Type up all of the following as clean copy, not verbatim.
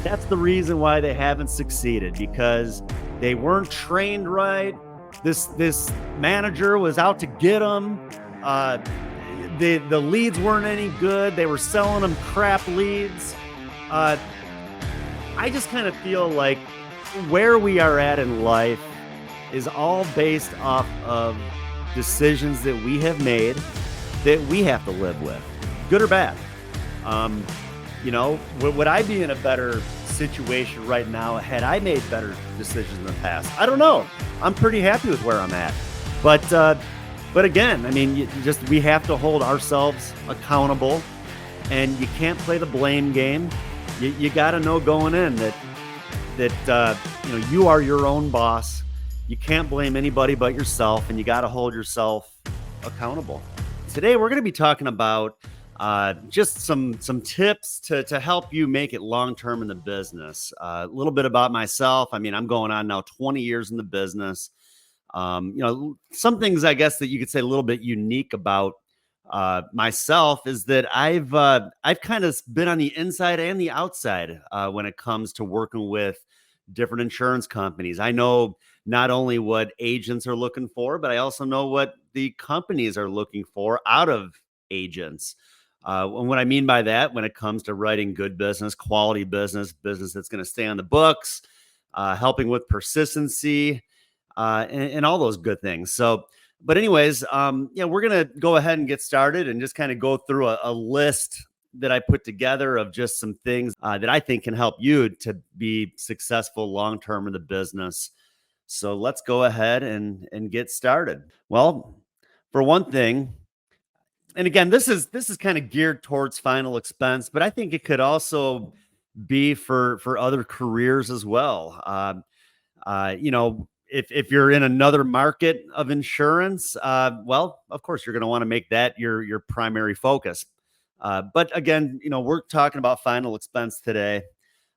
that's the reason why they haven't succeeded, because they weren't trained right. This manager was out to get them. The leads weren't any good. They were selling them crap leads. Uh, I just kind of feel like where we are at in life is all based off of decisions that we have made that we have to live with, good or bad. Would I be in a better situation right now had I made better decisions in the past? I don't know. I'm pretty happy with where I'm at. But again, I mean, we have to hold ourselves accountable, and you can't play the blame game. You got to know going in that you are your own boss. You can't blame anybody but yourself, and you got to hold yourself accountable. Today, we're going to be talking about just some tips to help you make it long-term in the business. A little bit about myself. I mean, I'm going on now 20 years in the business. Some things I guess that you could say a little bit unique about myself is that I've kind of been on the inside and the outside when it comes to working with different insurance companies. I know not only what agents are looking for, but I also know what the companies are looking for out of agents. And what I mean by that, when it comes to writing good business, quality business that's going to stay on the books, helping with persistency, and all those good things. So, but anyways, we're going to go ahead and get started and just kind of go through a list that I put together of just some things that I think can help you to be successful long-term in the business. So let's go ahead and get started. Well, for one thing, and again, this is kind of geared towards final expense, but I think it could also be for other careers as well. If you're in another market of insurance, well, of course, you're going to want to make that your primary focus. But again, we're talking about final expense today.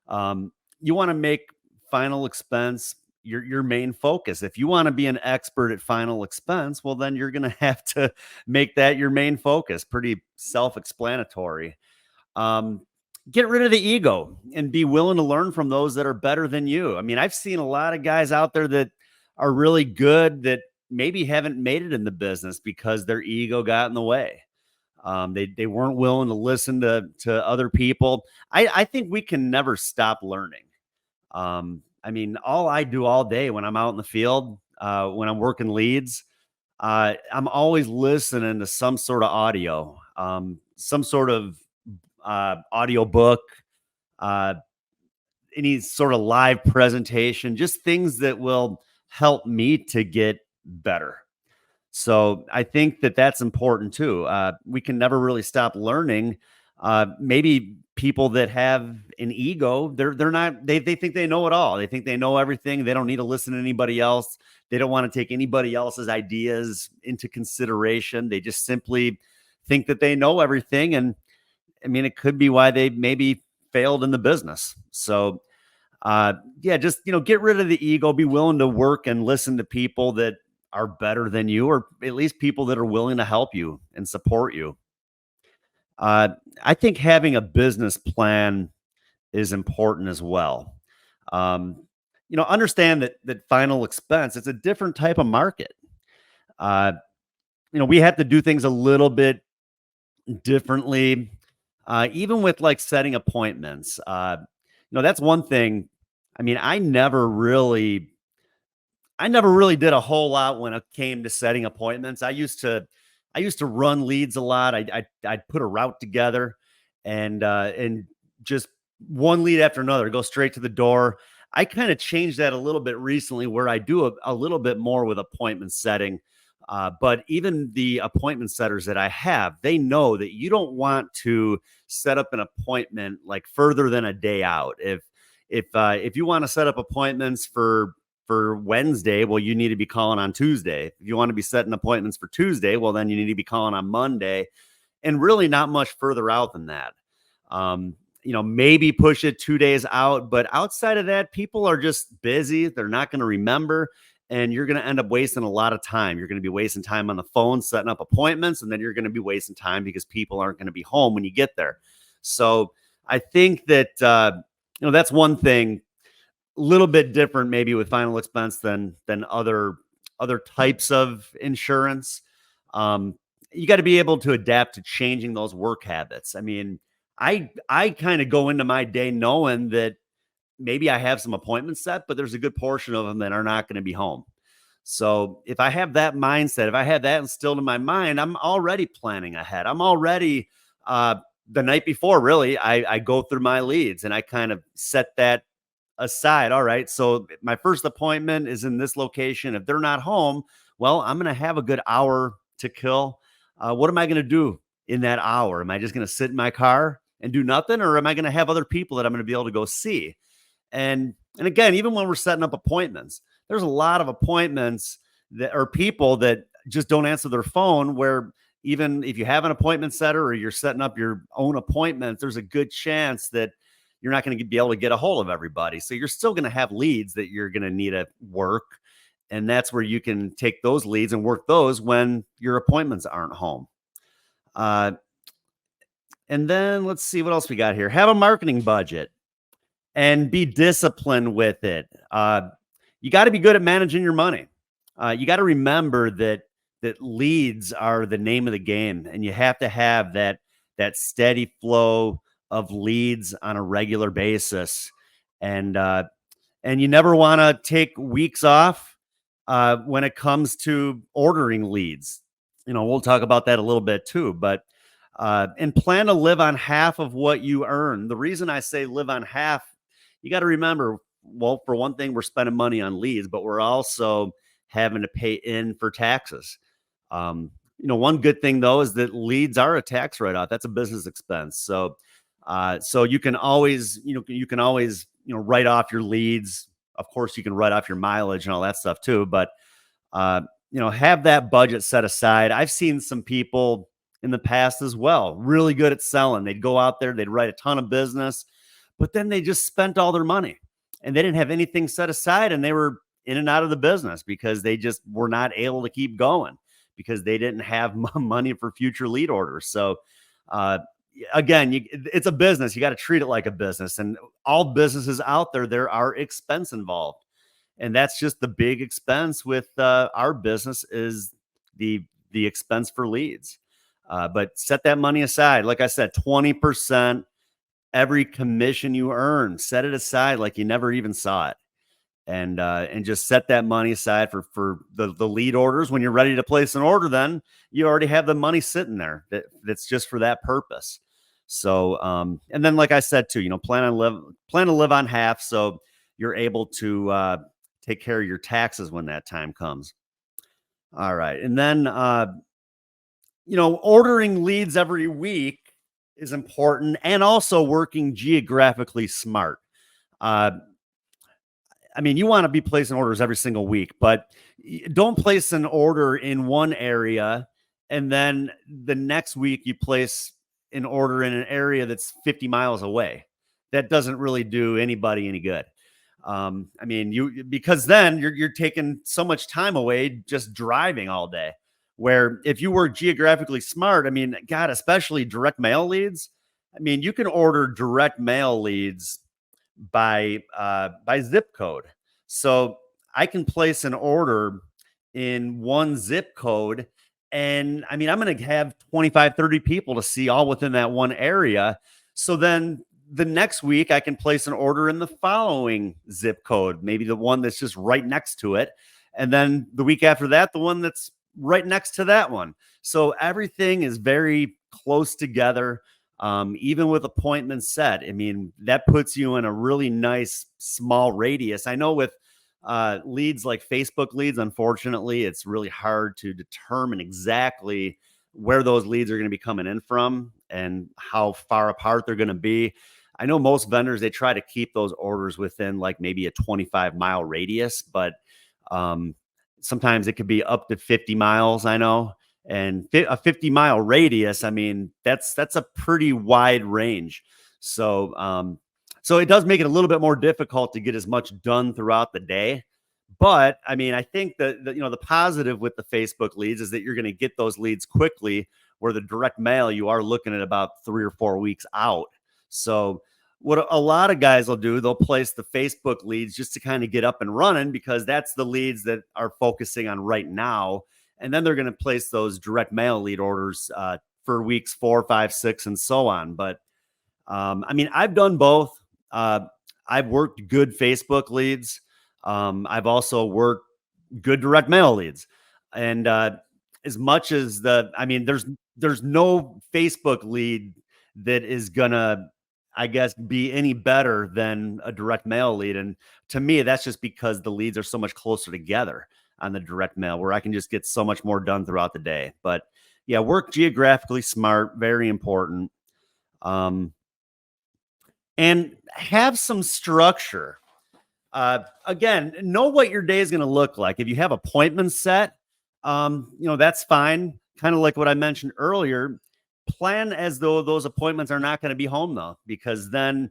You want to make final expense your main focus. If you want to be an expert at final expense, well, then you're going to have to make that your main focus. Pretty self-explanatory. Get rid of the ego and be willing to learn from those that are better than you. I mean, I've seen a lot of guys out there that are really good that maybe haven't made it in the business because their ego got in the way. They weren't willing to listen to other people. I think we can never stop learning. I mean, all I do all day when I'm out in the field, when I'm working leads, I'm always listening to some sort of audio, some sort of audio book, any sort of live presentation, just things that will help me to get better. So I think that that's important too. We can never really stop learning. Maybe people that have an ego, they think they know it all. They think they know everything. They don't need to listen to anybody else. They don't want to take anybody else's ideas into consideration. They just simply think that they know everything. And I mean, it could be why they maybe failed in the business. So just, get rid of the ego, be willing to work and listen to people that are better than you, or at least people that are willing to help you and support you. I think having a business plan is important as well. Understand that final expense, it's a different type of market. We have to do things a little bit differently, even with like setting appointments. That's one thing. I mean, I never really did a whole lot when it came to setting appointments. I used to run leads a lot. I'd put a route together and just one lead after another, go straight to the door. I kind of changed that a little bit recently, where I do a little bit more with appointment setting. But even the appointment setters that I have, they know that you don't want to set up an appointment like further than a day out. If you want to set up appointments for Wednesday, well, you need to be calling on Tuesday. If you want to be setting appointments for Tuesday, well, then you need to be calling on Monday, and really not much further out than that. Maybe push it 2 days out, but outside of that, people are just busy. They're not going to remember, and you're going to end up wasting a lot of time. You're going to be wasting time on the phone, setting up appointments, and then you're going to be wasting time because people aren't going to be home when you get there. So I think that, that's one thing, a little bit different maybe with final expense than other types of insurance. Um, you got to be able to adapt to changing those work habits. I mean, I kind of go into my day knowing that maybe I have some appointments set, but there's a good portion of them that are not going to be home. So if I have that mindset, if I have that instilled in my mind, I'm already planning ahead. I'm already uh, the night before, really, I go through my leads and I kind of set that aside. All right. So my first appointment is in this location. If they're not home, well, I'm going to have a good hour to kill. What am I going to do in that hour? Am I just going to sit in my car and do nothing? Or am I going to have other people that I'm going to be able to go see? And again, even when we're setting up appointments, there's a lot of appointments that are people that just don't answer their phone, where even if you have an appointment setter or you're setting up your own appointment, there's a good chance that you're not going to be able to get a hold of everybody. So you're still going to have leads that you're going to need to work. And that's where you can take those leads and work those when your appointments aren't home. Uh, and then let's see what else we got here. Have a marketing budget and be disciplined with it. You got to be good at managing your money. You got to remember that leads are the name of the game, and you have to have that steady flow of leads on a regular basis. And you never want to take weeks off when it comes to ordering leads. We'll talk about that a little bit too, but and plan to live on half of what you earn. The reason I say live on half, you got to remember, well, for one thing, we're spending money on leads, but we're also having to pay in for taxes. One good thing though is that leads are a tax write-off. That's a business expense. So you can always, write off your leads. Of course, you can write off your mileage and all that stuff too. But have that budget set aside. I've seen some people in the past as well, really good at selling. They'd go out there, they'd write a ton of business, but then they just spent all their money and they didn't have anything set aside, and they were in and out of the business because they just were not able to keep going because they didn't have money for future lead orders. So, again, it's a business. You got to treat it like a business, and all businesses out there are expense involved. And that's just the big expense with our business is the expense for leads. But set that money aside. Like I said, 20% every commission you earn, set it aside like you never even saw it. And just set that money aside for the lead orders. When you're ready to place an order, then you already have the money sitting there that's just for that purpose. So, and then, like I said, too, plan to live on half. So you're able to take care of your taxes when that time comes. All right. And then, ordering leads every week is important, and also working geographically smart. I mean, you want to be placing orders every single week, but don't place an order in one area and then the next week you place an order in an area that's 50 miles away. That doesn't really do anybody any good. I mean, because then you're taking so much time away just driving all day. Where if you were geographically smart, I mean, God, especially direct mail leads. I mean, you can order direct mail leads by zip code. So I can place an order in one zip code, and I mean, I'm going to have 25, 30 people to see all within that one area. So then the next week I can place an order in the following zip code, maybe the one that's just right next to it. And then the week after that, the one that's right next to that one. So everything is very close together. Even with appointments set, I mean, that puts you in a really nice small radius. I know with leads like Facebook leads, unfortunately, it's really hard to determine exactly where those leads are going to be coming in from and how far apart they're going to be. I know most vendors, they try to keep those orders within like maybe a 25-mile radius, but sometimes it could be up to 50 miles, I know. And a 50-mile radius, I mean, that's a pretty wide range. So, so it does make it a little bit more difficult to get as much done throughout the day. But I mean, I think that the positive with the Facebook leads is that you're going to get those leads quickly, where the direct mail, you are looking at about 3 or 4 weeks out. So what a lot of guys will do, they'll place the Facebook leads just to kind of get up and running because that's the leads that are focusing on right now. And then they're going to place those direct mail lead orders for weeks 4, 5, 6, and so on. But I mean, I've done both. I've worked good Facebook leads. I've also worked good direct mail leads. And as much as I mean, there's no Facebook lead that is gonna, I guess, be any better than a direct mail lead. And to me, that's just because the leads are so much closer together on the direct mail, where I can just get so much more done throughout the day. But yeah, work geographically smart, very important. Um, and have some structure. Again, know what your day is going to look like. If you have appointments set, that's fine. Kind of like what I mentioned earlier. Plan as though those appointments are not going to be home, though, because then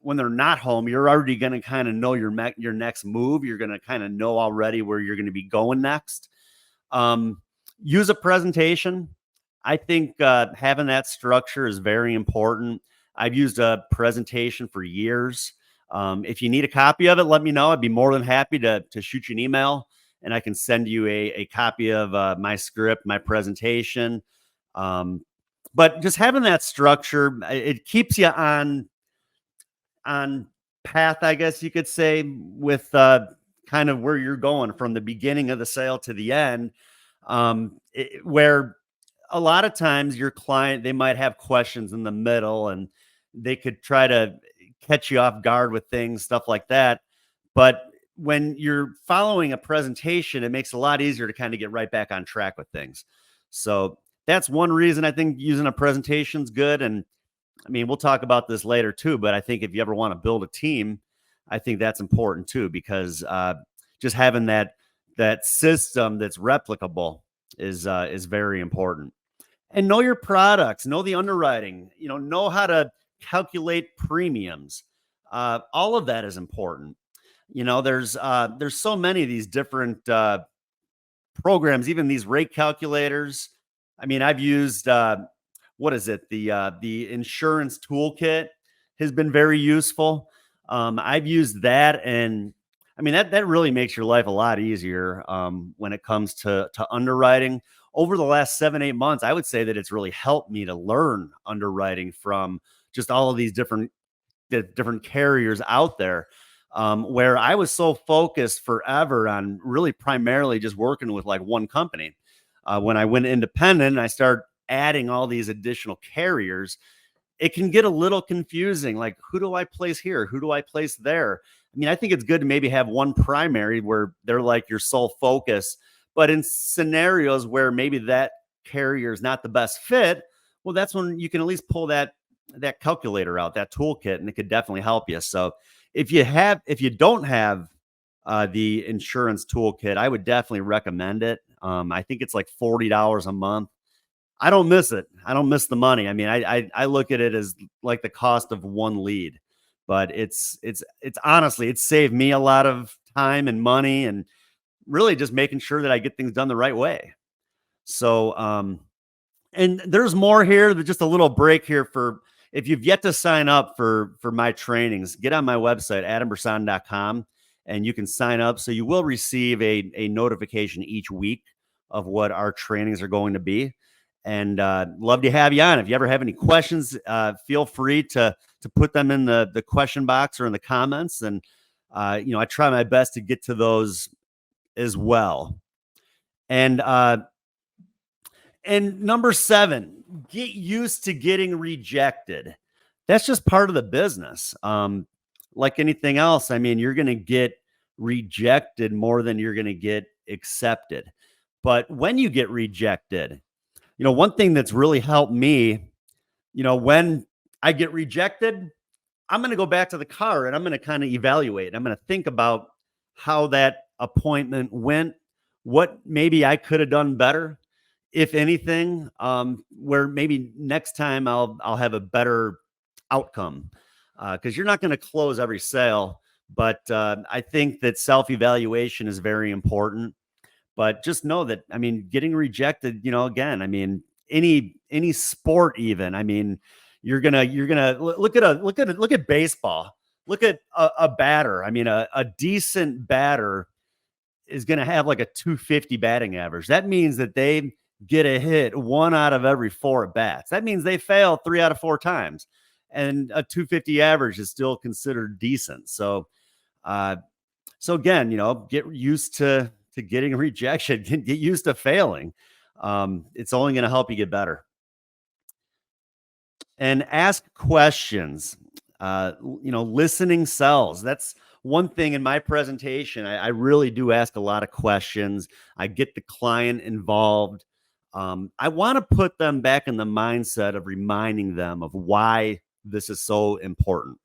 when they're not home, you're already going to kind of know your next move. You're going to kind of know already where you're going to be going next. Use a presentation. I think having that structure is very important. I've used a presentation for years. If you need a copy of it, let me know. I'd be more than happy to shoot you an email, and I can send you a copy of my script, my presentation. But just having that structure, it keeps you on path, I guess you could say, with kind of where you're going from the beginning of the sale to the end, where a lot of times your client, they might have questions in the middle and they could try to catch you off guard with things, stuff like that. But when you're following a presentation, it makes it a lot easier to kind of get right back on track with things. So that's one reason I think using a presentation is good. And I mean, we'll talk about this later too, but I think if you ever want to build a team, I think that's important too, because just having that system that's replicable is very important. And know your products, know the underwriting, know how to calculate premiums. All of that is important. There's so many of these different programs, even these rate calculators. I mean, I've used what is it? The insurance toolkit has been very useful. I've used that, and I mean that really makes your life a lot easier when it comes to underwriting. Over the last 7-8 months, I would say that it's really helped me to learn underwriting from just all of these different carriers out there. Where I was so focused forever on really primarily just working with like one company. When I went independent and I started adding all these additional carriers, it can get a little confusing. Like, who do I place here? Who do I place there? I mean, I think it's good to maybe have one primary where they're like your sole focus. But in scenarios where maybe that carrier is not the best fit, well, that's when you can at least pull that calculator out, that toolkit, and it could definitely help you. So if you don't have the insurance toolkit, I would definitely recommend it. I think it's like $40 a month. I don't miss it. I don't miss the money. I mean, I look at it as like the cost of one lead, but it's honestly, it's saved me a lot of time and money, and really just making sure that I get things done the right way. So, and there's more here. Just a little break here for if you've yet to sign up for my trainings, get on my website, adambrsan.com, and you can sign up. So you will receive a notification each week of what our trainings are going to be. And love to have you on. If you ever have any questions, feel free to put them in the question box or in the comments. And, I try my best to get to those as well. And number 7, get used to getting rejected. That's just part of the business. Like anything else, I mean, you're going to get rejected more than you're going to get accepted. But when you get rejected, one thing that's really helped me, when I get rejected, I'm going to go back to the car and I'm going to kind of evaluate. I'm going to think about how that appointment went, what maybe I could have done better, if anything, where maybe next time I'll have a better outcome, because you're not going to close every sale. But I think that self-evaluation is very important. But just know that, I mean, getting rejected, again, I mean, any sport even, I mean, Look at baseball. Look at a batter. I mean, a decent batter is going to have like a 250 batting average. That means that they get a hit one out of every four at bats. That means they fail three out of four times, and a 250 average is still considered decent. So, uh, so again, get used to getting rejection, get used to failing. It's only going to help you get better. And ask questions. Listening sells. That's one thing in my presentation. I really do ask a lot of questions. I get the client involved. I want to put them back in the mindset of reminding them of why this is so important.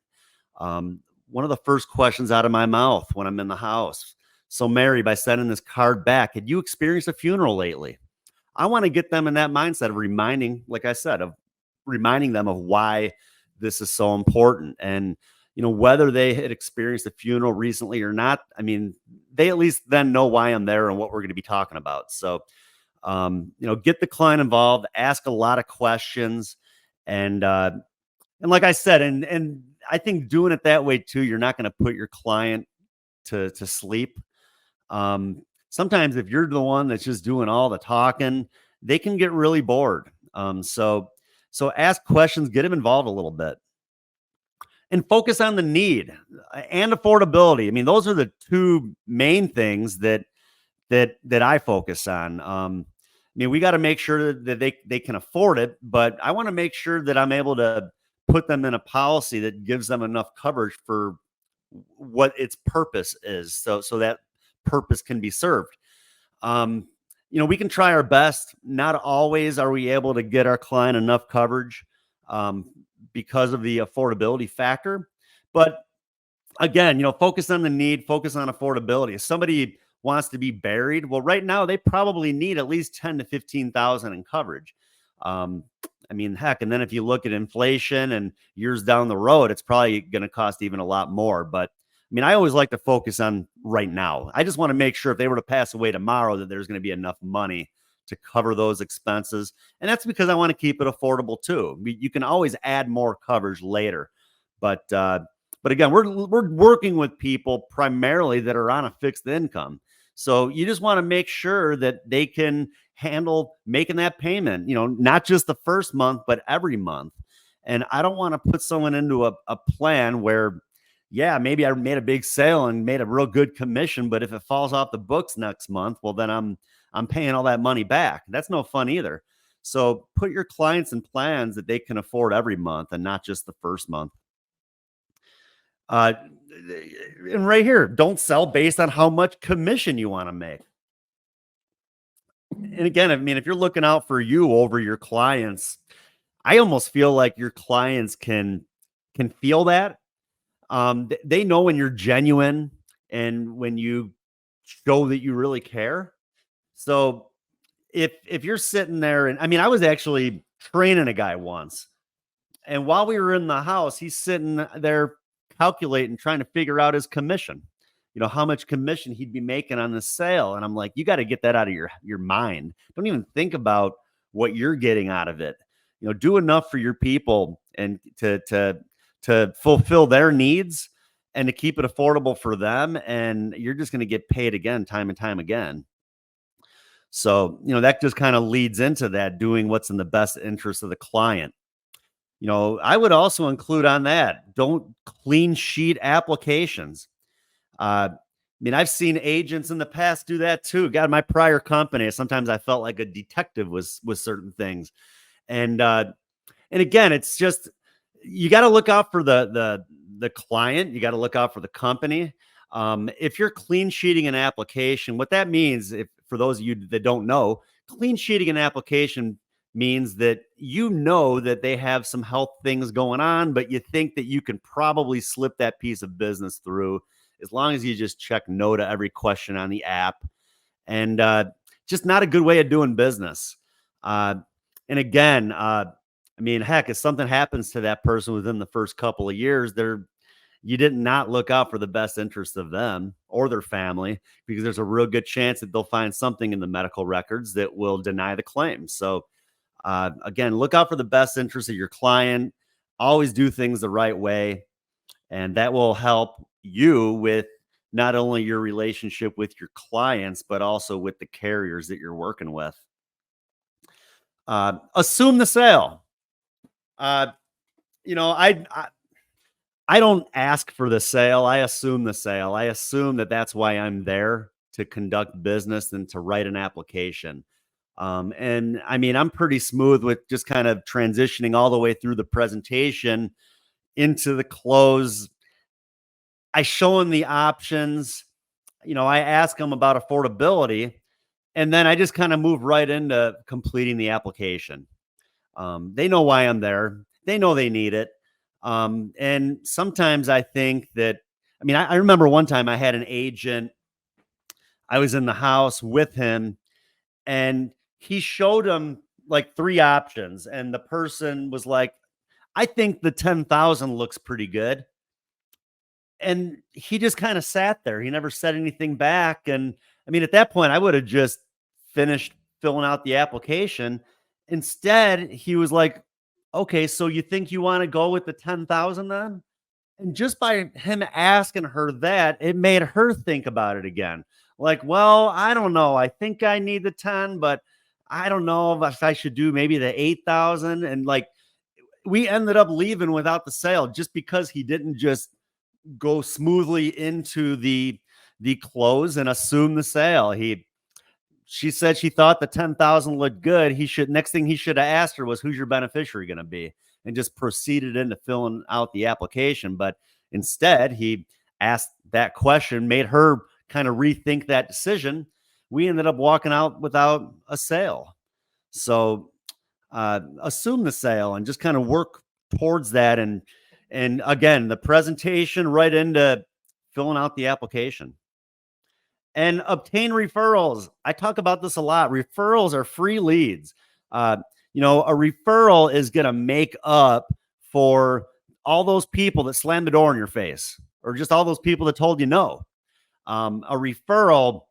One of the first questions out of my mouth when I'm in the house. So, Mary, by sending this card back, had you experienced a funeral lately? I want to get them in that mindset of reminding, like I said, of reminding them of why this is so important. And, whether they had experienced a funeral recently or not, I mean, they at least then know why I'm there and what we're going to be talking about. So, get the client involved, ask a lot of questions. And like I said, and I think doing it that way too, you're not going to put your client to sleep. Sometimes if you're the one that's just doing all the talking, they can get really bored. So ask questions, get them involved a little bit, and focus on the need and affordability. I mean, those are the two main things that I focus on. I mean, we got to make sure that they can afford it, but I want to make sure that I'm able to put them in a policy that gives them enough coverage for what its purpose is. So that purpose can be served. We can try our best. Not always are we able to get our client enough coverage because of the affordability factor. But again, focus on the need, focus on affordability. If somebody wants to be buried, well, right now they probably need at least 10 to 15,000 in coverage. I mean, heck, and then if you look at inflation and years down the road, it's probably going to cost even a lot more. But I mean, I always like to focus on right now. I just want to make sure if they were to pass away tomorrow, that there's going to be enough money to cover those expenses. And that's because I want to keep it affordable too. You can always add more coverage later. But again, we're working with people primarily that are on a fixed income. So you just want to make sure that they can handle making that payment, not just the first month, but every month. And I don't want to put someone into a plan where, yeah, maybe I made a big sale and made a real good commission, but if it falls off the books next month, well, then I'm paying all that money back. That's no fun either. So put your clients in plans that they can afford every month and not just the first month. And right here, don't sell based on how much commission you want to make. And again, I mean, if you're looking out for you over your clients, I almost feel like your clients can feel that. They know when you're genuine and when you show that you really care. So if you're sitting there, and I mean, I was actually training a guy once, and while we were in the house, he's sitting there calculating, trying to figure out his commission, how much commission he'd be making on the sale. And I'm like, you got to get that out of your mind. Don't even think about what you're getting out of it. Do enough for your people and to fulfill their needs and to keep it affordable for them. And you're just going to get paid again, time and time again. So, that just kind of leads into that, doing what's in the best interest of the client. I would also include on that, don't clean sheet applications. I mean, I've seen agents in the past do that too. God, my prior company, sometimes I felt like a detective with certain things. And again, it's just, you got to look out for the client. You got to look out for the company. If you're clean sheeting an application, what that means, for those of you that don't know, clean sheeting an application means that that they have some health things going on, but you think that you can probably slip that piece of business through as long as you just check no to every question on the app. And just not a good way of doing business. And again, I mean, heck, if something happens to that person within the first couple of years, you did not look out for the best interest of them or their family, because there's a real good chance that they'll find something in the medical records that will deny the claim. So again, look out for the best interest of your client. always do things the right way. And that will help you with not only your relationship with your clients, but also with the carriers that you're working with. Assume the sale. Uh, I don't ask for the sale. I assume the sale. I assume that that's why I'm there, to conduct business and to write an application. And I mean, I'm pretty smooth with just kind of transitioning all the way through the presentation into the close. I show them the options. I ask them about affordability, and then I just kind of move right into completing the application. They know why I'm there. They know they need it. And sometimes I think that, I mean, I remember one time I had an agent, I was in the house with him, and he showed him like three options. And the person was like, I think the 10,000 looks pretty good. And he just kind of sat there. He never said anything back. And I mean, at that point, I would have just finished filling out the application. Instead, he was like, okay, so you think you want to go with the 10,000 then? And just by him asking her that, it made her think about it again. Like, well, I don't know. I think I need the 10, but I don't know if I should do maybe the 8,000. And like, we ended up leaving without the sale just because he didn't just go smoothly into the close and assume the sale. She said she thought the 10,000 looked good. Next thing he should have asked her was, who's your beneficiary going to be? And just proceeded into filling out the application. But instead, he asked that question, made her kind of rethink that decision. We ended up walking out without a sale. So assume the sale and just kind of work towards that. And again, the presentation right into filling out the application. And obtain referrals. I talk about this a lot. Referrals are free leads. A referral is going to make up for all those people that slammed the door in your face, or just all those people that told you no. A referral,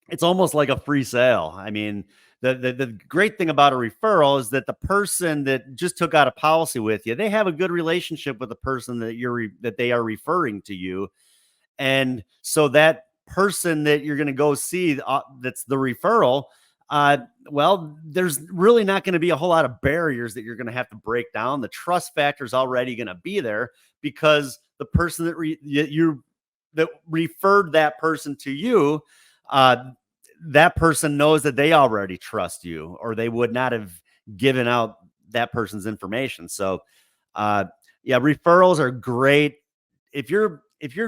it's almost like a free sale. I mean, the great thing about a referral is that the person that just took out a policy with you, they have a good relationship with the person that they are referring to you. And so that person that you're going to go see, that's the referral, well, there's really not going to be a whole lot of barriers that you're going to have to break down. The trust factor is already going to be there, because the person that referred that person to you, that person knows that they already trust you, or they would not have given out that person's information. So yeah, referrals are great. If you're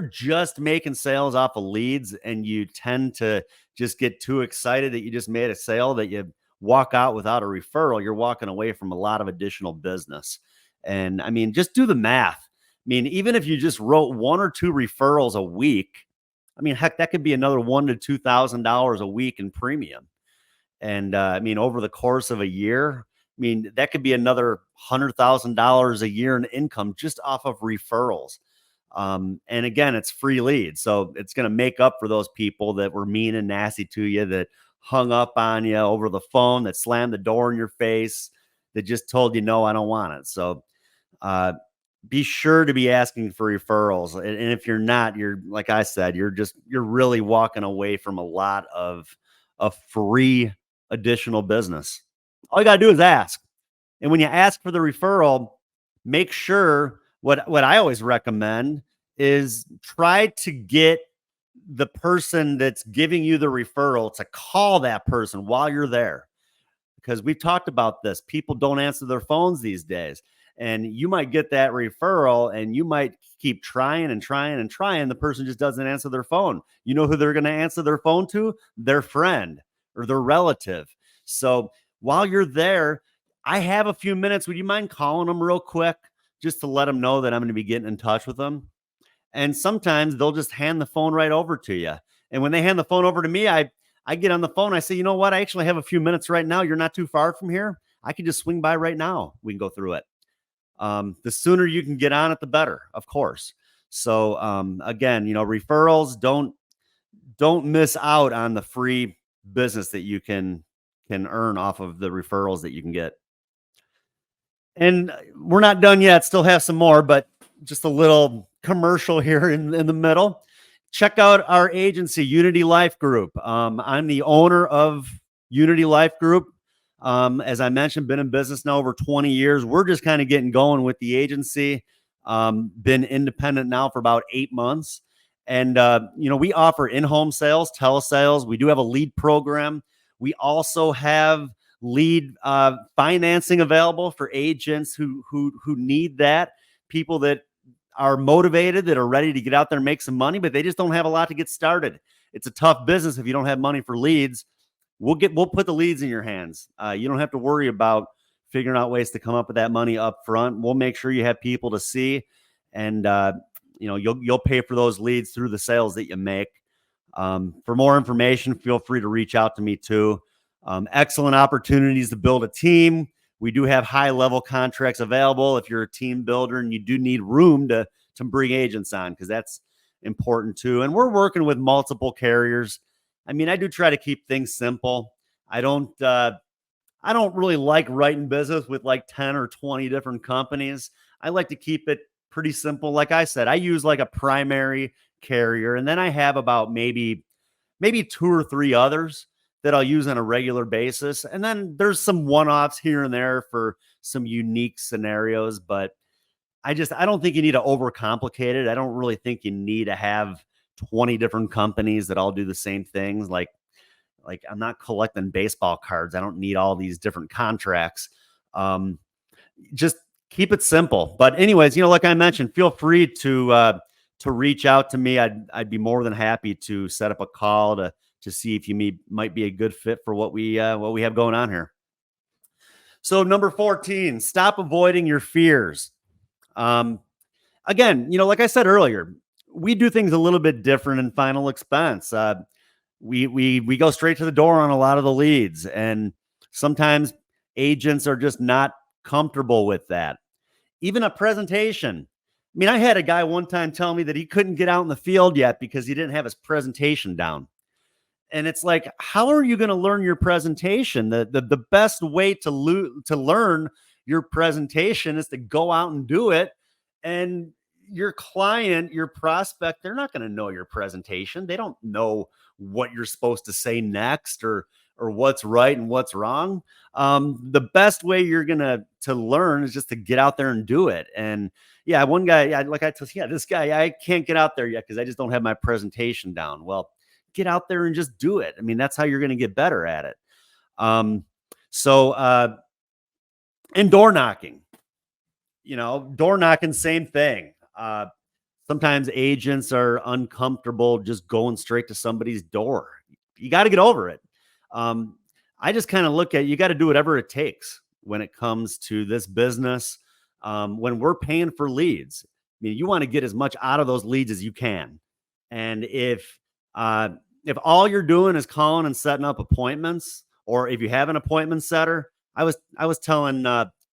just making sales off of leads, and you tend to just get too excited that you just made a sale, that you walk out without a referral, you're walking away from a lot of additional business. And I mean, just do the math. I mean, even if you just wrote one or two referrals a week, I mean, heck, that could be another $1,000 to $2,000 a week in premium. And I mean, over the course of a year, I mean, that could be another $100,000 a year in income just off of referrals. And again, it's free leads. So it's going to make up for those people that were mean and nasty to you, that hung up on you over the phone, that slammed the door in your face, that just told you, no, I don't want it. So be sure to be asking for referrals. And if you're not, you're, like I said, you're really walking away from a lot of free additional business. All you got to do is ask. And when you ask for the referral, make sure, what I always recommend is try to get the person that's giving you the referral to call that person while you're there. Because we've talked about this. People don't answer their phones these days. And you might get that referral, and you might keep trying and trying and trying. The person just doesn't answer their phone. You know who they're going to answer their phone to? Their friend or their relative. So while you're there, I have a few minutes. Would you mind calling them real quick, just to let them know that I'm going to be getting in touch with them? And sometimes they'll just hand the phone right over to you. And when they hand the phone over to me, I get on the phone. I say, you know what? I actually have a few minutes right now. You're not too far from here. I can just swing by right now. We can go through it. The sooner you can get on it, the better, of course. So again, referrals, don't miss out on the free business that you can earn off of the referrals that you can get. And we're not done yet. Still have some more, but just a little commercial here in the middle. Check out our agency, Unity Life Group. I'm the owner of Unity Life Group. As I mentioned, been in business now over 20 years. We're just kind of getting going with the agency. Been independent now for about 8 months. And, we offer in-home sales, telesales. We do have a lead program. We also have lead financing available for agents who need that. People that are motivated, that are ready to get out there and make some money, but they just don't have a lot to get started. It's a tough business if you don't have money for leads. We'll put the leads in your hands. You don't have to worry about figuring out ways to come up with that money up front. We'll make sure you have people to see, and you'll pay for those leads through the sales that you make. For more information, feel free to reach out to me too. Excellent opportunities to build a team. We do have high level contracts available if you're a team builder and you do need room to bring agents on, because that's important too. And we're working with multiple carriers. I mean, I do try to keep things simple. I don't really like writing business with like 10 or 20 different companies. I like to keep it pretty simple. Like I said, I use like a primary carrier, and then I have about maybe 2 or 3 others that I'll use on a regular basis. And then there's some one-offs here and there for some unique scenarios, but I don't think you need to overcomplicate it. I don't really think you need to have 20 different companies that all do the same things. Like I'm not collecting baseball cards. I don't need all these different contracts. Just keep it simple. But anyways, like I mentioned, feel free to reach out to me. I'd be more than happy to set up a call to see if you might be a good fit for what we have going on here. So number 14, stop avoiding your fears. Again, like I said earlier, we do things a little bit different in Final Expense. We go straight to the door on a lot of the leads, and sometimes agents are just not comfortable with that. Even a presentation. I mean, I had a guy one time tell me that he couldn't get out in the field yet because he didn't have his presentation down. And it's like, how are you going to learn your presentation? The best way to learn your presentation is to go out and do it. And your client, your prospect, they're not going to know your presentation. They don't know what you're supposed to say next or what's right and what's wrong. The best way you're going to learn is just to get out there and do it. And yeah, one guy, this guy, I can't get out there yet because I just don't have my presentation down. Well, get out there and just do it. I mean, that's how you're going to get better at it. And door knocking, same thing. Sometimes agents are uncomfortable just going straight to somebody's door. You got to get over it. I just kind of look at, you got to do whatever it takes when it comes to this business. When we're paying for leads, I mean, you want to get as much out of those leads as you can. And if all you're doing is calling and setting up appointments, or if you have an appointment setter, I was telling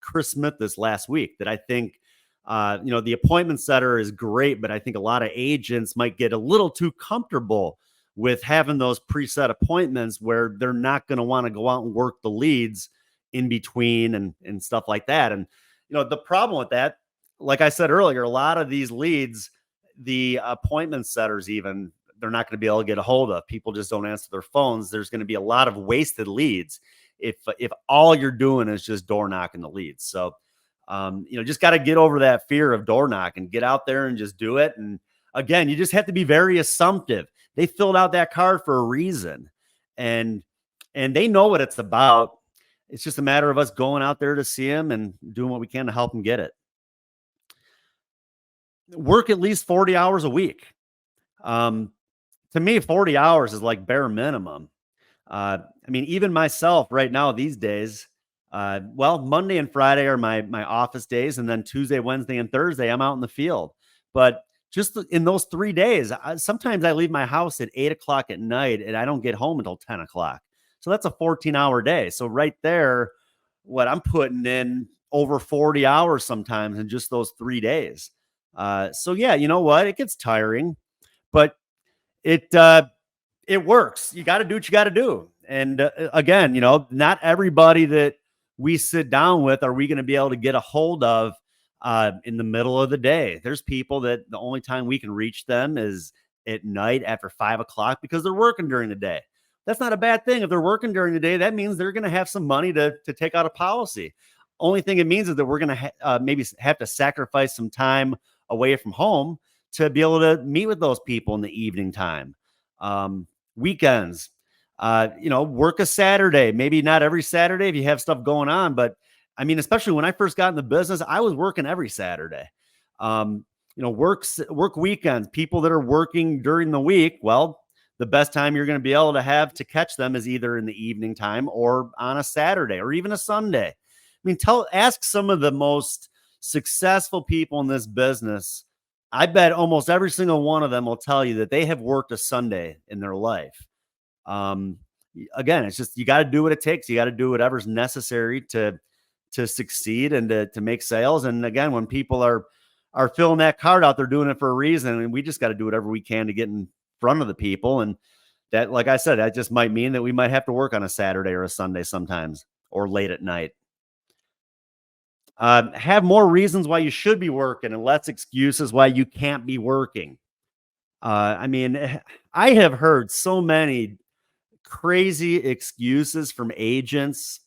Chris Smith this last week that I think the appointment setter is great, but I think a lot of agents might get a little too comfortable with having those preset appointments where they're not going to want to go out and work the leads in between and stuff like that. And the problem with that, like I said earlier, a lot of these leads, the appointment setters, even, they're not going to be able to get a hold of. People just don't answer their phones. There's going to be a lot of wasted leads if all you're doing is just door knocking the leads. So, just got to get over that fear of door knocking, get out there and just do it. And again, you just have to be very assumptive. They filled out that card for a reason, and they know what it's about. It's just a matter of us going out there to see them and doing what we can to help them get it. Work at least 40 hours a week. To me, 40 hours is like bare minimum. I mean, even myself right now these days, Monday and Friday are my office days. And then Tuesday, Wednesday, and Thursday, I'm out in the field. But just in those 3 days, sometimes I leave my house at 8:00 at night and I don't get home until 10 o'clock. So that's a 14-hour day. So right there, what I'm putting in over 40 hours sometimes in just those 3 days. So yeah, you know what? It gets tiring, but it works. You got to do what you got to do. And again, not everybody that we sit down with are we going to be able to get a hold of in the middle of the day. There's people that the only time we can reach them is at night after 5 o'clock because they're working during the day. That's not a bad thing. If they're working during the day, that means they're going to have some money to take out a policy. Only thing it means is that we're going to maybe have to sacrifice some time away from home to be able to meet with those people in the evening time. Weekends, work a Saturday, maybe not every Saturday if you have stuff going on, but I mean, especially when I first got in the business, I was working every Saturday. Work weekends, people that are working during the week. Well, the best time you're going to be able to have to catch them is either in the evening time or on a Saturday or even a Sunday. I mean, ask some of the most successful people in this business. I bet almost every single one of them will tell you that they have worked a Sunday in their life. Um, Again, it's just you got to do what it takes. You got to do whatever's necessary to succeed and to make sales. And again, when people are filling that card out, they're doing it for a reason, and we just got to do whatever we can to get in front of the people. And that, like I said, that just might mean that we might have to work on a Saturday or a Sunday sometimes or late at night. Have more reasons why you should be working and less excuses why you can't be working. I mean, I have heard so many crazy excuses from agents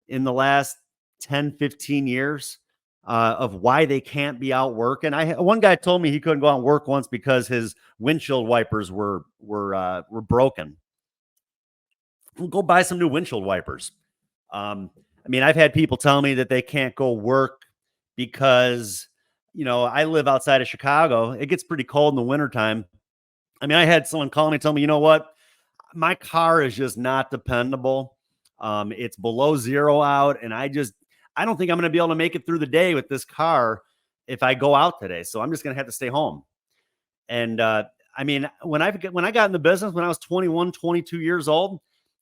in the last 10, 15 years of why they can't be out working. One guy told me he couldn't go out and work once because his windshield wipers were broken. Go buy some new windshield wipers. I mean, I've had people tell me that they can't go work because, I live outside of Chicago. It gets pretty cold in the wintertime. I mean, I had someone call me, tell me, you know what? My car is just not dependable. It's below zero out. And I don't think I'm going to be able to make it through the day with this car if I go out today. So I'm just going to have to stay home. And, I mean, when I got in the business, when I was 21, 22 years old,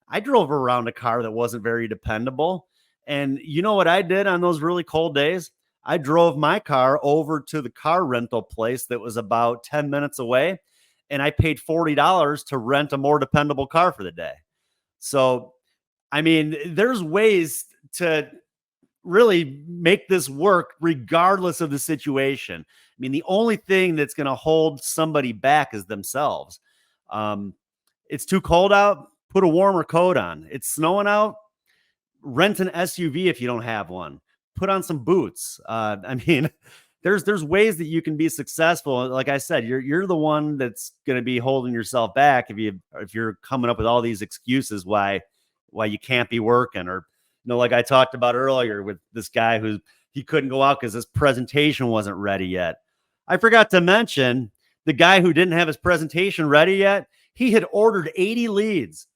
I drove around a car that wasn't very dependable. And you know what I did on those really cold days? I drove my car over to the car rental place that was about 10 minutes away, and I paid $40 to rent a more dependable car for the day. So, I mean, there's ways to really make this work regardless of the situation. I mean, the only thing that's going to hold somebody back is themselves. It's too cold out, put a warmer coat on. It's snowing out, rent an SUV if you don't have one. Put on some boots. I mean, there's ways that you can be successful. Like I said, you're the one that's going to be holding yourself back if you're coming up with all these excuses why you can't be working. Or like I talked about earlier with this guy who he couldn't go out because his presentation wasn't ready yet. I forgot to mention the guy who didn't have his presentation ready yet. He had ordered 80 leads,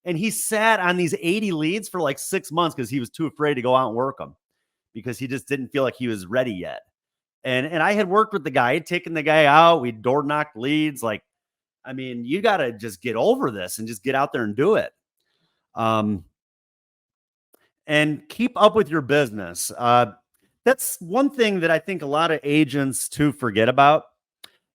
and he sat on these 80 leads for like 6 months because he was too afraid to go out and work them because he just didn't feel like he was ready yet. And I had worked with the guy, I'd taken the guy out, we'd door knocked leads. Like, I mean, you got to just get over this and just get out there and do it. And keep up with your business. That's one thing that I think a lot of agents too forget about.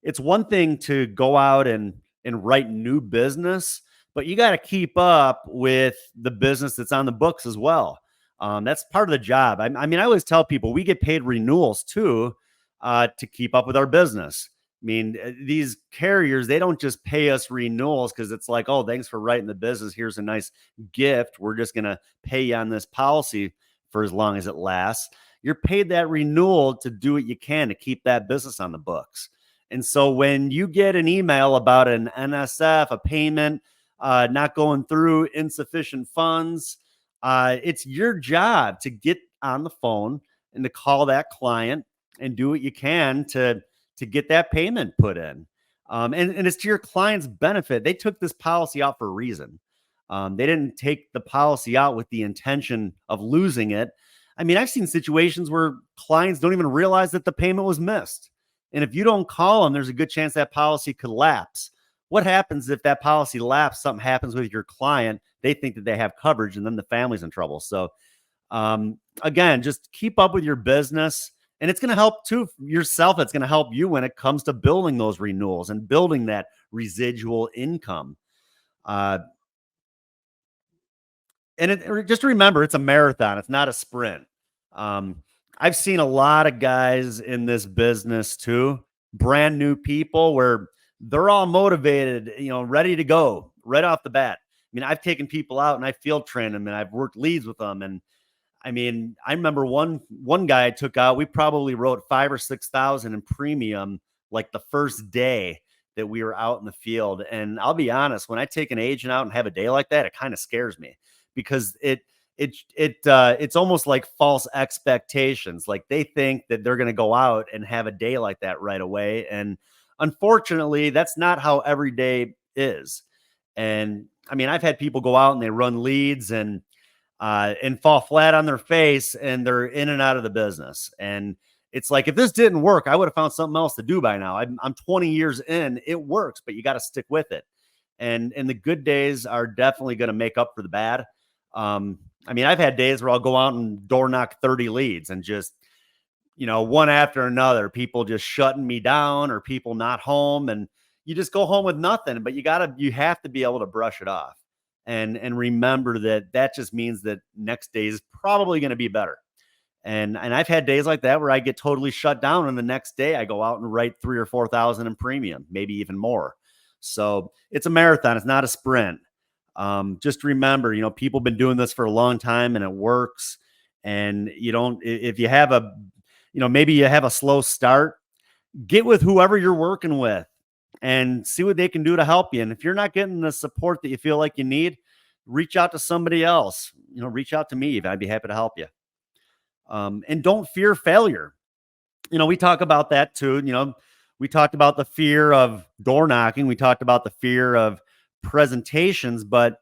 It's one thing to go out and write new business, but you got to keep up with the business that's on the books as well. That's part of the job. I mean, I always tell people we get paid renewals too to keep up with our business. I mean, these carriers, they don't just pay us renewals because it's like, oh, thanks for writing the business. Here's a nice gift. We're just going to pay you on this policy for as long as it lasts. You're paid that renewal to do what you can to keep that business on the books. And so when you get an email about an NSF, a payment not going through, insufficient funds, it's your job to get on the phone and to call that client and do what you can to get that payment put in. And it's to your client's benefit. They took this policy out for a reason. They didn't take the policy out with the intention of losing it. I mean, I've seen situations where clients don't even realize that the payment was missed. And if you don't call them, there's a good chance that policy could lapse. What happens if that policy lapses? Something happens with your client. They think that they have coverage, and then the family's in trouble. So, again, just keep up with your business. And it's going to help too yourself. It's going to help you when it comes to building those renewals and building that residual income. And just remember, it's a marathon. It's not a sprint. Um, I've seen a lot of guys in this business too, brand new people where they're all motivated, ready to go right off the bat. I mean, I've taken people out and I field trained them and I've worked leads with them. And I mean, I remember one guy I took out. We probably wrote 5 or 6 thousand in premium like the first day that we were out in the field. And I'll be honest, when I take an agent out and have a day like that, it kind of scares me because it's almost like false expectations. Like they think that they're going to go out and have a day like that right away. And unfortunately, that's not how every day is. And I mean, I've had people go out and they run leads and fall flat on their face and they're in and out of the business. And it's like, if this didn't work, I would have found something else to do by now. I'm 20 years in, it works, but you got to stick with it. And the good days are definitely going to make up for the bad. I mean, I've had days where I'll go out and door knock 30 leads and just, one after another, people just shutting me down or people not home. And you just go home with nothing, but you have to be able to brush it off and remember that just means that next day is probably going to be better. And I've had days like that where I get totally shut down, and the next day I go out and write 3 or 4 thousand in premium, maybe even more. So it's a marathon. It's not a sprint. Just remember, people have been doing this for a long time and it works. And if you have maybe you have a slow start, get with whoever you're working with and see what they can do to help you. And if you're not getting the support that you feel like you need, reach out to somebody else. Reach out to me. I'd be happy to help you. And don't fear failure. We talk about that too. We talked about the fear of door knocking. We talked about the fear of presentations, but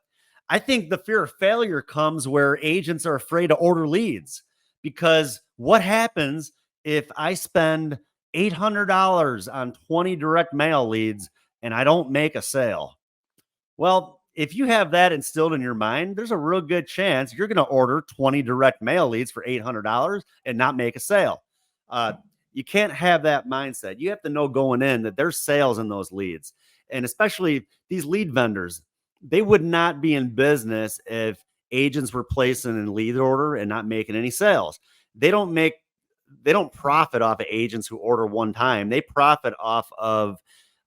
I think the fear of failure comes where agents are afraid to order leads, because what happens if I spend $800 on 20 direct mail leads and I don't make a sale? Well, if you have that instilled in your mind, there's a real good chance you're going to order 20 direct mail leads for $800 and not make a sale. You can't have that mindset. You have to know going in that there's sales in those leads. And especially these lead vendors, they would not be in business if agents were placing in lead order and not making any sales. They don't profit off of agents who order one time. They profit off of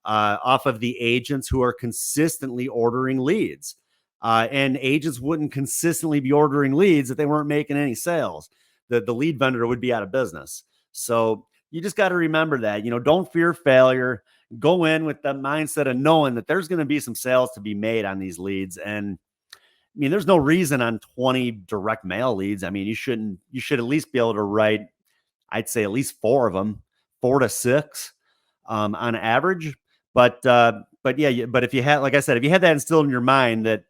the agents who are consistently ordering leads. And agents wouldn't consistently be ordering leads if they weren't making any sales. The lead vendor would be out of business. So you just got to remember that, don't fear failure. Go in with the mindset of knowing that there's going to be some sales to be made on these leads. And I mean, there's no reason on 20 direct mail leads. I mean, you should at least be able to write, I'd say at least 4 of them, 4 to 6 on average. But if you had, like I said, if you had that instilled in your mind that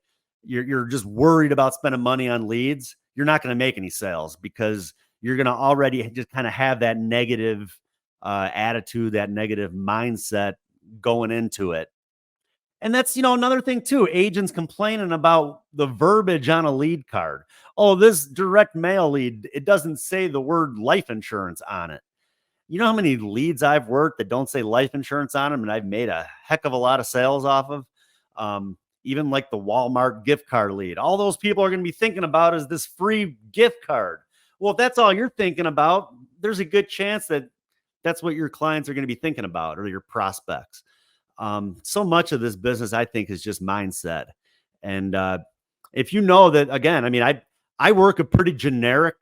you're just worried about spending money on leads, you're not going to make any sales because you're going to already just kind of have that negative attitude, that negative mindset going into it. And that's, another thing too, agents complaining about the verbiage on a lead card. Oh, this direct mail lead, it doesn't say the word life insurance on it. You know how many leads I've worked that don't say life insurance on them, and I've made a heck of a lot of sales off of. Even like the Walmart gift card lead. All those people are going to be thinking about is this free gift card. Well, if that's all you're thinking about, there's a good chance that that's what your clients are going to be thinking about, or your prospects. So much of this business, I think, is just mindset. And if you know that, again, I mean, I work a pretty generic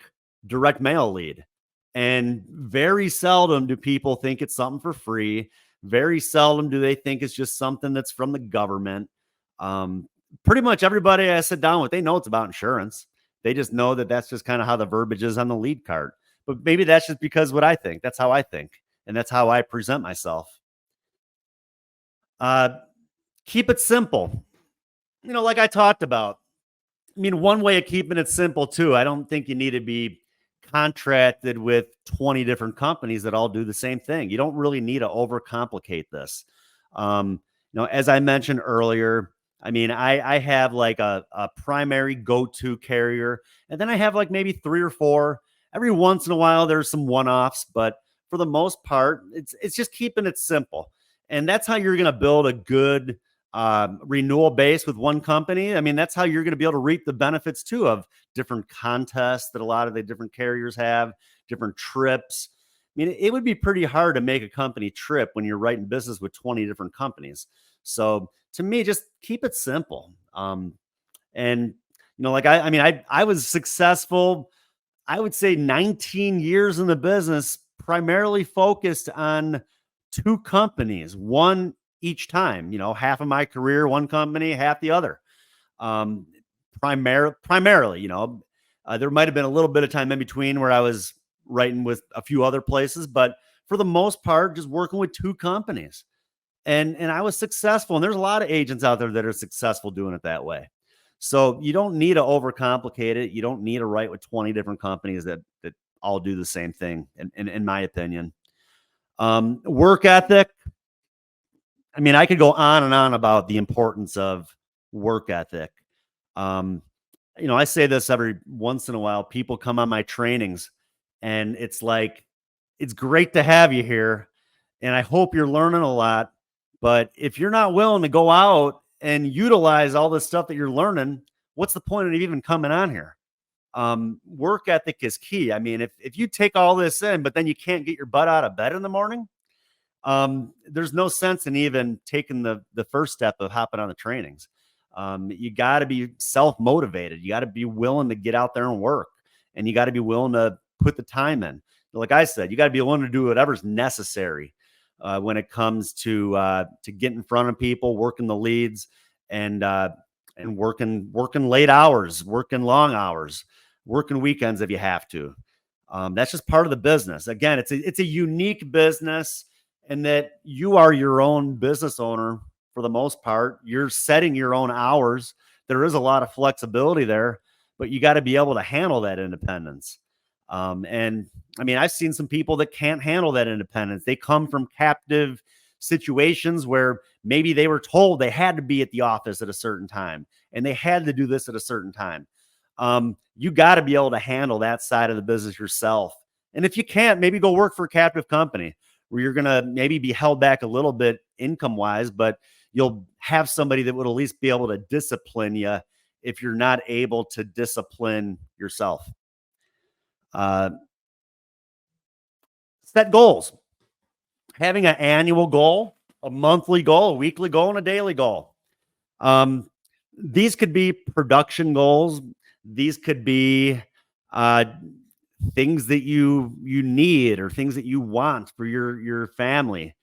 direct mail lead. And very seldom do people think it's something for free. Very seldom do they think it's just something that's from the government. Pretty much everybody I sit down with, they know it's about insurance. They just know that that's just kind of how the verbiage is on the lead card. But maybe that's just because what I think. That's how I think. And that's how I present myself. Keep it simple. Like I talked about. I mean, one way of keeping it simple too, I don't think you need to be contracted with 20 different companies that all do the same thing. You don't really need to overcomplicate this. As I mentioned earlier, I mean, I have like a primary go-to carrier, and then I have like maybe 3 or 4. Every once in a while, there's some one-offs, but for the most part, it's just keeping it simple. And that's how you're going to build a good renewal base with one company. I mean, that's how you're going to be able to reap the benefits too of different contests that a lot of the different carriers have, different trips. I mean, it would be pretty hard to make a company trip when you're writing business with 20 different companies. So to me, just keep it simple. And like I was successful, I would say 19 years in the business, primarily focused on two companies, one each time, half of my career, one company, half the other. Um, primarily, there might've been a little bit of time in between where I was writing with a few other places, but for the most part, just working with two companies. And I was successful. And there's a lot of agents out there that are successful doing it that way. So you don't need to overcomplicate it. You don't need to write with 20 different companies that all do the same thing, in my opinion. Work ethic. I mean, I could go on and on about the importance of work ethic. I say this every once in a while. People come on my trainings and it's like, it's great to have you here. And I hope you're learning a lot. But if you're not willing to go out and utilize all this stuff that you're learning, what's the point of even coming on here? Work ethic is key. I mean, if you take all this in, but then you can't get your butt out of bed in the morning, there's no sense in even taking the first step of hopping on the trainings. You got to be self-motivated. You got to be willing to get out there and work, and you got to be willing to put the time in. Like I said, you got to be willing to do whatever's necessary when it comes to get in front of people, working the leads, and working late hours, working long hours, working weekends if you have to. That's just part of the business. Again, it's a unique business, and that you are your own business owner for the most part. You're setting your own hours. There is a lot of flexibility there, but you got to be able to handle that independence. And I mean, I've seen some people that can't handle that independence. They come from captive situations where maybe they were told they had to be at the office at a certain time and they had to do this at a certain time. You got to be able to handle that side of the business yourself. And if you can't, maybe go work for a captive company where you're going to maybe be held back a little bit income wise, but you'll have somebody that would at least be able to discipline you if you're not able to discipline yourself. Set goals. Having an annual goal, a monthly goal, a weekly goal, and a daily goal. These could be production goals. These could be things that you need or things that you want for your family. I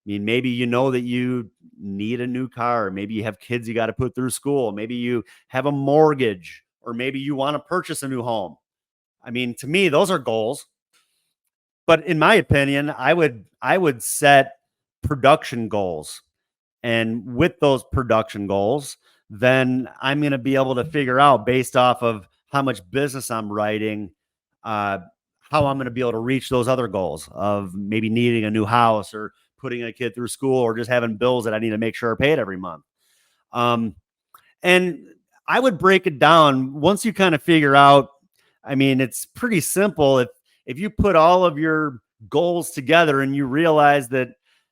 mean, maybe you know that you need a new car. Maybe you have kids you got to put through school. Maybe you have a mortgage, or maybe you want to purchase a new home. I mean, to me, those are goals. But in my opinion, I would set production goals. And with those production goals, then I'm going to be able to figure out, based off of how much business I'm writing, how I'm going to be able to reach those other goals of maybe needing a new house, or putting a kid through school, or just having bills that I need to make sure are paid every month. And I would break it down once you kind of figure out. I mean, it's pretty simple. If you put all of your goals together and you realize that,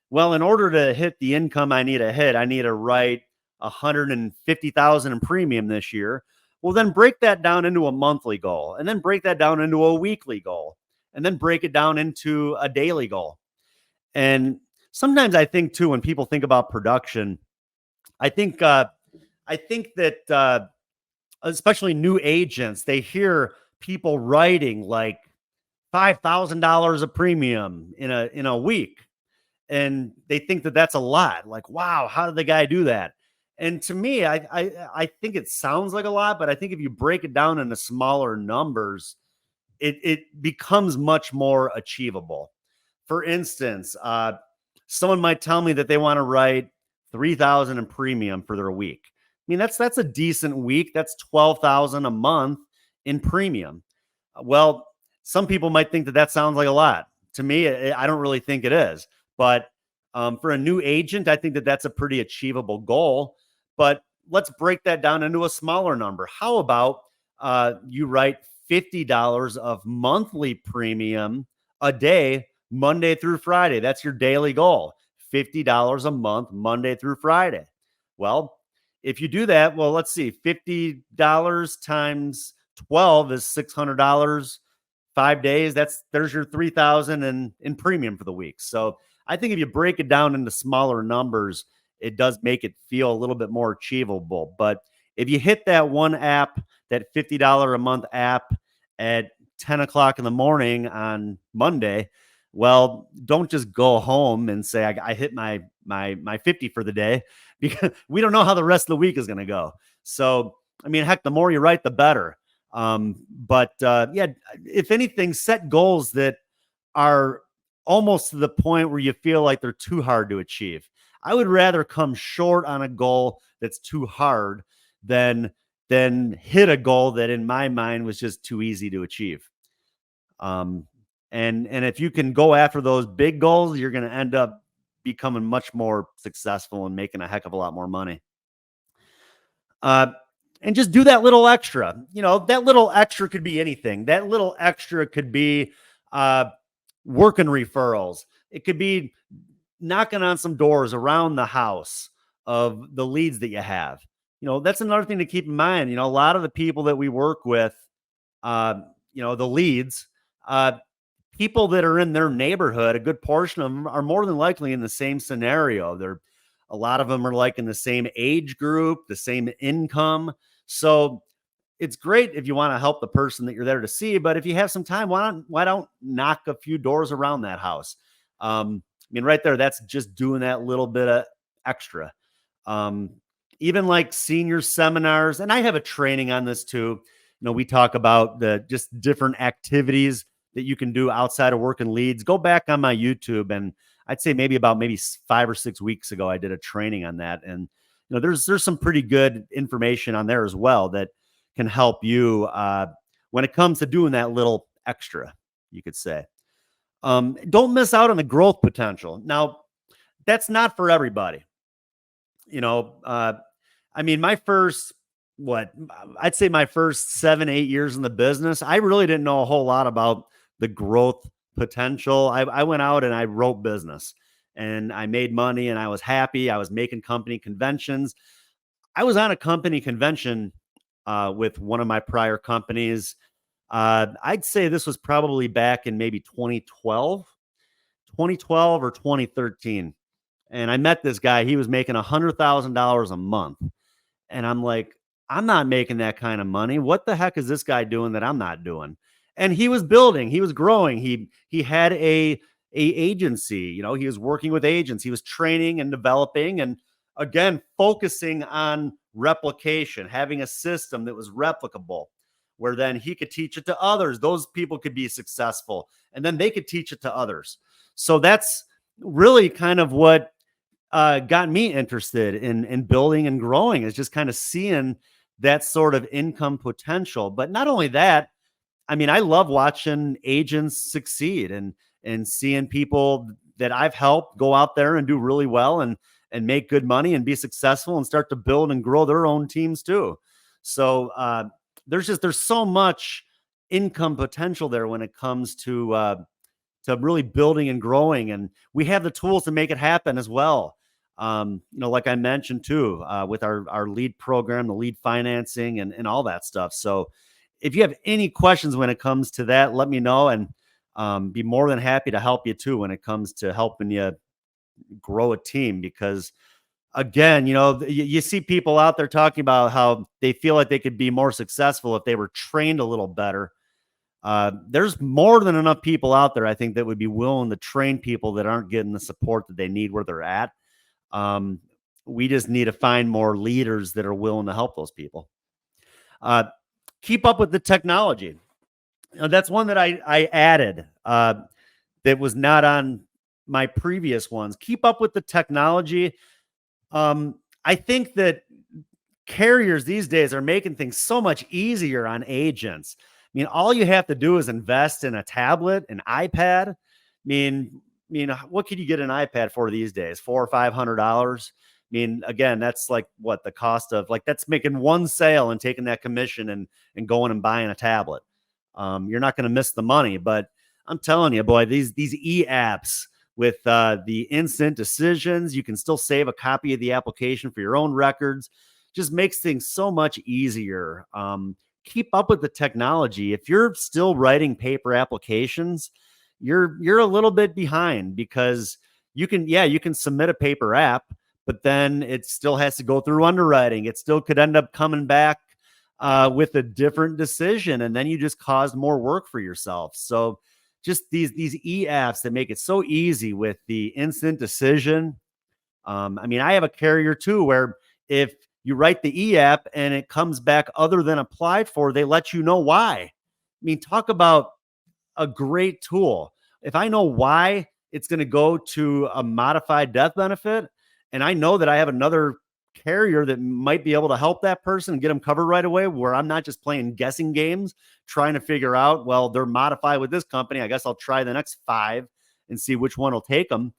well, in order to hit the income I need to hit, I need to write 150,000 in premium this year. Well, then break that down into a monthly goal, and then break that down into a weekly goal, and then break it down into a daily goal. And sometimes I think too, when people think about production, I think that especially new agents, they hear people writing like $5,000 a premium in a week, and they think that that's a lot. Like, wow, how did the guy do that? And to me, I think it sounds like a lot, but I think if you break it down into smaller numbers, it becomes much more achievable. For instance, someone might tell me that they want to write 3,000 in premium for their week. I mean, that's a decent week. That's 12,000 a month in premium. Well, some people might think that sounds like a lot. To me, I don't really think it is. But for a new agent, I think that that's a pretty achievable goal. But let's break that down into a smaller number. How about you write $50 of monthly premium a day, Monday through Friday? That's your daily goal. $50 a month, Monday through Friday. Well, if you do that, well, let's see, $50 times 12 is $600, 5 days. There's your 3,000 in premium for the week. So I think if you break it down into smaller numbers, it does make it feel a little bit more achievable. But if you hit that one app, that $50 a month app at 10 o'clock in the morning on Monday, well, don't just go home and say, I hit my 50 for the day, because we don't know how the rest of the week is going to go. So, I mean, heck, the more you write, the better. Yeah, if anything, set goals that are almost to the point where you feel like they're too hard to achieve. I would rather come short on a goal that's too hard than hit a goal that in my mind was just too easy to achieve. Um, and if you can go after those big goals, you're going to end up becoming much more successful and making a heck of a lot more money. Uh, and just do that little extra. That little extra could be anything. That little extra could be uh, working referrals. It could be knocking on some doors around the house of the leads that you have. That's another thing to keep in mind. A lot of the people that we work with, uh, the leads, uh, people that are in their neighborhood, a good portion of them are more than likely in the same scenario. A lot of them are like in the same age group, the same income. So it's great if you want to help the person that you're there to see, but if you have some time, why don't knock a few doors around that house? I mean, right there, that's just doing that little bit of extra. Um, Even like senior seminars, and I have a training on this too. We talk about the just different activities that you can do outside of working leads. Go back on my YouTube, and I'd say maybe 5 or 6 weeks ago, I did a training on that. And there's some pretty good information on there as well that can help you when it comes to doing that little extra, you could say. Don't miss out on the growth potential. Now, that's not for everybody. I mean, I'd say my first 7, 8 years in the business, I really didn't know a whole lot about the growth potential. I went out and I wrote business and I made money and I was happy. I was making company conventions. I was on a company convention with one of my prior companies. I'd say this was probably back in maybe 2012 or 2013. And I met this guy. He was making $100,000 a month. And I'm like, I'm not making that kind of money. What the heck is this guy doing that I'm not doing? And he was building, he was growing. He had a agency, he was working with agents. He was training and developing and again focusing on replication, having a system that was replicable where then he could teach it to others. Those people could be successful and then they could teach it to others. So that's really kind of what got me interested in building and growing, is just kind of seeing that sort of income potential. But not only that, I mean, I love watching agents succeed and seeing people that I've helped go out there and do really well and make good money and be successful and start to build and grow their own teams too. So there's so much income potential there when it comes to really building and growing. And we have the tools to make it happen as well. Like I mentioned too, with our lead program, the lead financing and all that stuff. So if you have any questions when it comes to that, let me know and be more than happy to help you too when it comes to helping you grow a team. Because again, you see people out there talking about how they feel like they could be more successful if they were trained a little better. There's more than enough people out there, I think, that would be willing to train people that aren't getting the support that they need where they're at. We just need to find more leaders that are willing to help those people. Keep up with the technology. That's one that I added that was not on my previous ones. Keep up with the technology. I think that carriers these days are making things so much easier on agents. I mean, all you have to do is invest in a tablet, an iPad. What could you get an iPad for these days? $400 or $500. I mean, again, that's like what the cost of, like, that's making one sale and taking that commission and going and buying a tablet. You're not going to miss the money, but I'm telling you, boy, these e-apps, with the instant decisions. You can still save a copy of the application for your own records. Just makes things so much easier. Keep up with the technology. If you're still writing paper applications, you're a little bit behind, because you can submit a paper app, but then it still has to go through underwriting. It still could end up coming back with a different decision, and then you just caused more work for yourself. So just these e-apps that make it so easy with the instant decision. I mean, I have a carrier too, where if you write the e-app and it comes back other than applied for, they let you know why. I mean, talk about a great tool. If I know why it's going to go to a modified death benefit, and I know that I have another carrier that might be able to help that person and get them covered right away, where I'm not just playing guessing games trying to figure out, well, they're modified with this company, I guess I'll try the next 5 and see which one will take them.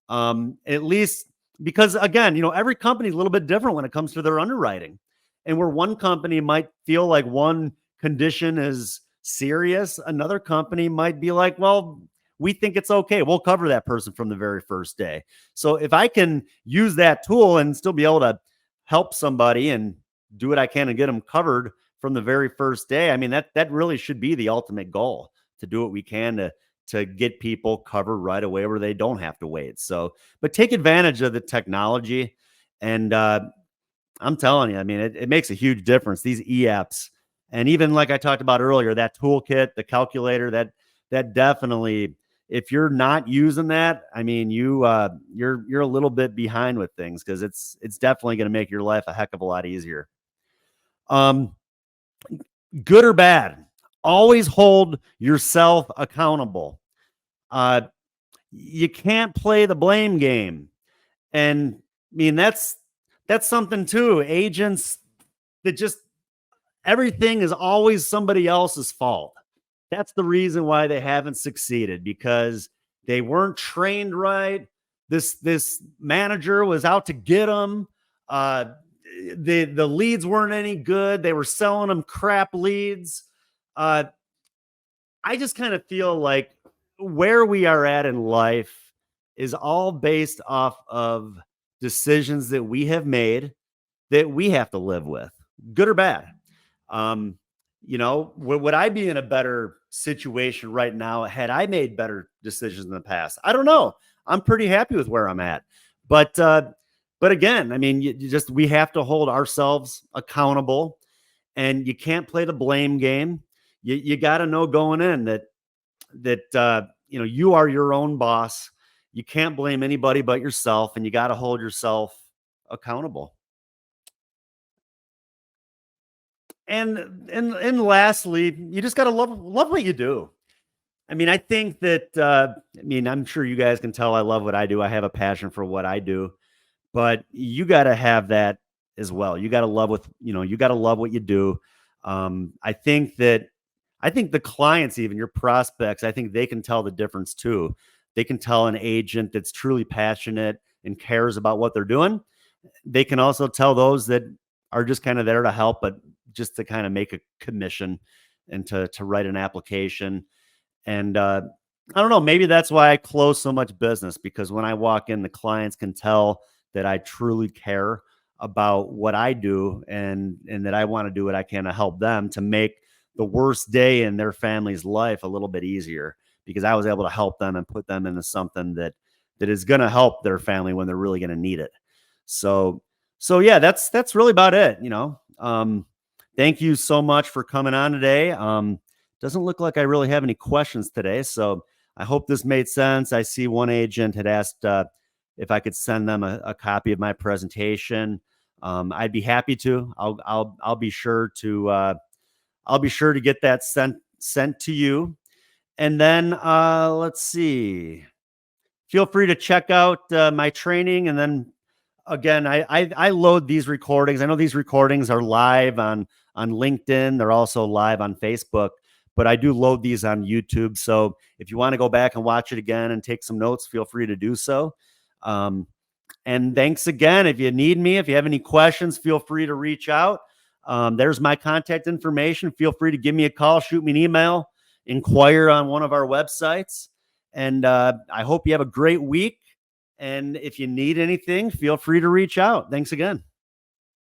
At least, because again, every company is a little bit different when it comes to their underwriting. And where one company might feel like one condition is serious, another company might be like, well, we think it's okay, we'll cover that person from the very first day. So if I can use that tool and still be able to help somebody and do what I can to get them covered from the very first day, I mean, that really should be the ultimate goal, to do what we can to get people covered right away where they don't have to wait. So, but take advantage of the technology. And I'm telling you, I mean, it makes a huge difference, these e-apps. And even like I talked about earlier, that toolkit, the calculator, that definitely, if you're not using that, I mean, you're a little bit behind with things, because it's definitely going to make your life a heck of a lot easier. Good or bad, always hold yourself accountable. You can't play the blame game. And I mean, that's something too. Agents that just, everything is always somebody else's fault. That's the reason why they haven't succeeded, because they weren't trained right. This manager was out to get them. The leads weren't any good. They were selling them crap leads. I just kind of feel like where we are at in life is all based off of decisions that we have made that we have to live with, good or bad. Would I be in a better situation right now had I made better decisions in the past? I don't know. I'm pretty happy with where I'm at. But again, I mean, we have to hold ourselves accountable, and you can't play the blame game. You got to know going in that you are your own boss. You can't blame anybody but yourself, and you got to hold yourself accountable. And lastly, you just got to love what you do. I mean, I think that, I'm sure you guys can tell I love what I do. I have a passion for what I do, but you got to have that as well. You got to you got to love what you do. I think the clients, even your prospects, I think they can tell the difference too. They can tell an agent that's truly passionate and cares about what they're doing. They can also tell those that are just kind of there to help, but just to kind of make a commission and to write an application. And I don't know, maybe that's why I close so much business, because when I walk in, the clients can tell that I truly care about what I do, and that I want to do what I can to help them to make the worst day in their family's life a little bit easier, because I was able to help them and put them into something that is going to help their family when they're really going to need it. So yeah, that's really about it. Thank you so much for coming on today. Doesn't look like I really have any questions today, so I hope this made sense. I see one agent had asked if I could send them a copy of my presentation. I'd be happy to. I'll be sure to get that sent to you. And then let's see. Feel free to check out my training. And then again, I load these recordings. I know these recordings are live on LinkedIn. They're also live on Facebook, but I do load these on YouTube. So if you want to go back and watch it again and take some notes, feel free to do so. And thanks again. If you need me, if you have any questions, feel free to reach out. There's my contact information. Feel free to give me a call, shoot me an email, inquire on one of our websites. And I hope you have a great week. And if you need anything, feel free to reach out. Thanks again.